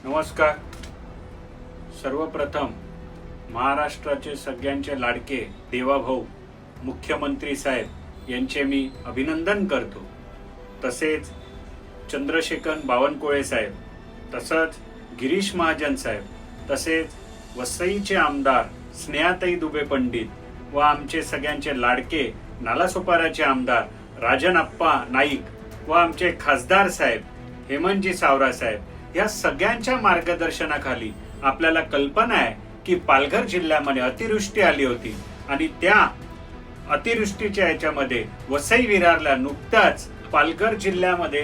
नमस्कार. सर्वप्रथम महाराष्ट्राचे सगळ्यांचे लाडके देवाभाऊ मुख्यमंत्री साहेब यांचे मी अभिनंदन करतो. तसेच चंद्रशेखर बावनकुळे साहेब, तसंच गिरीश महाजन साहेब, तसेच वसईचे आमदार स्नेहाताई दुबे पंडित व आमचे सगळ्यांचे लाडके नालासोपाराचे आमदार राजन अप्पा नाईक व आमचे खासदार साहेब हेमंतजी सावरा साहेब या सगळ्यांच्या मार्गदर्शनाखाली आपल्याला कल्पना आहे की पालघर जिल्ह्यामध्ये अतिवृष्टी आली होती आणि त्या अतिवृष्टीच्या याच्यामध्ये वसई विरारला नुकताच पालघर जिल्ह्यामध्ये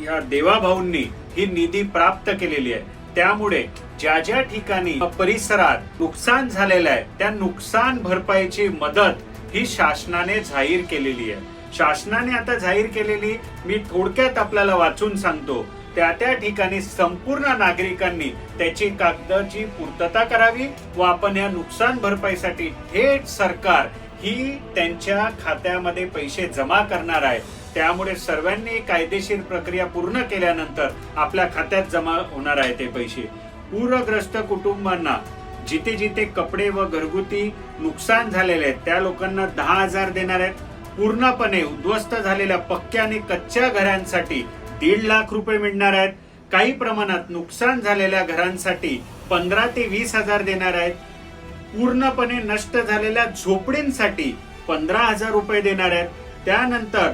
या देवाभाऊंनी ही निधी प्राप्त केलेली आहे. त्यामुळे ज्या ज्या ठिकाणी परिसरात नुकसान झालेलं आहे त्या नुकसान भरपाईची मदत ही शासनाने जाहीर केलेली आहे. शासनाने आता जाहीर केलेली मी थोडक्यात आपल्याला वाचून सांगतो. त्या ठिकाणी संपूर्ण नागरिकांनी त्याची कागदाची पूर्तता करावी व आपण या नुकसान भरपाईसाठी थेट सरकार ही त्यांच्या खात्यामध्ये पैसे जमा करणार आहे. त्यामुळे सर्वांनी कायदेशीर प्रक्रिया पूर्ण केल्यानंतर आपल्या खात्यात जमा होणार आहे ते पैसे. पूरग्रस्त कुटुंबांना जिथे जिथे कपडे व घरगुती नुकसान झालेले आहेत त्या लोकांना 10,000 देणार आहेत. पूर्णपणे उद्ध्वस्त झालेल्या पक्क्या आणि कच्च्या घरांसाठी 1.5 लाख रुपये मिळणार आहेत. काही प्रमाणात नुकसान झालेल्या घरांसाठी 15 ते 20,000 देणार आहेत. पूर्णपणे नष्ट झालेल्या झोपडींसाठी 15,000 रुपये देणार आहेत. त्यानंतर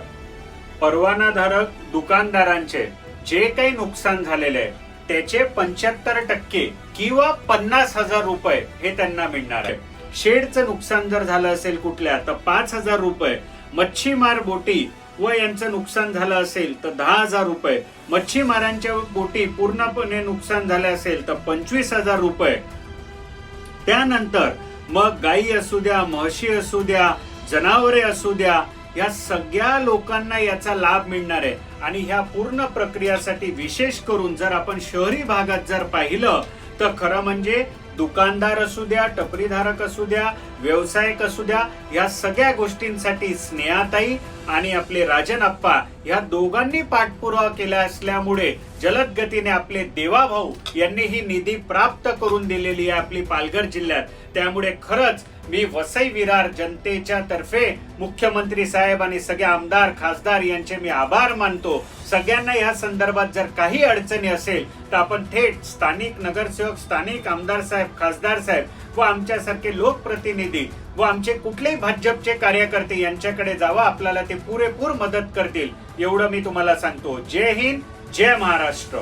परवानाधारक दुकानदारांचे जे काही नुकसान झालेले आहे त्याचे 75% किंवा 50,000 रुपये हे त्यांना मिळणार आहे. शेडचं नुकसान जर झालं असेल कुठल्या तर 5,000 रुपये. मच्छीमार बोटी व यांचं नुकसान झालं असेल तर 10,000 रुपये. मच्छीमारांच्या बोटी पूर्णपणे नुकसान झाले असेल तर 25,000 रुपये. त्यानंतर मग गायी असू द्या, म्हशी असू द्या, जनावरे असू द्या, या सगळ्या लोकांना याचा लाभ मिळणार आहे. आणि ह्या पूर्ण प्रक्रियासाठी विशेष करून जर आपण शहरी भागात जर पाहिलं तर खरं म्हणजे दुकानदार असू द्या, टपरीधारक असू द्या, व्यावसायिक असू द्या, या सगळ्या गोष्टींसाठी स्नेहाताई आणि आपले राजन अप्पा या दोघांनी पाठपुरावा केला असल्यामुळे जलद गतीने आपले देवाभाऊ यांनी ही निधी प्राप्त करून दिलेली आहे आपली पालघर जिल्ह्यात. त्यामुळे खरंच मी वसई विरार जनतेच्या तर्फे मुख्यमंत्री साहेब आणि सगळे आमदार खासदार यांचे मी आभार मानतो. सगळ्यांना या संदर्भात जर काही अडचणी असेल तर आपण थेट स्थानिक नगरसेवक, स्थानिक आमदार साहेब, खासदार साहेब व आमच्यासारखे लोकप्रतिनिधी व आमचे कुठलेही भाजपचे कार्यकर्ते यांच्याकडे जावा. आपल्याला ते पुरेपूर मदत करतील एवढं मी तुम्हाला सांगतो. जय हिंद, जय महाराष्ट्र.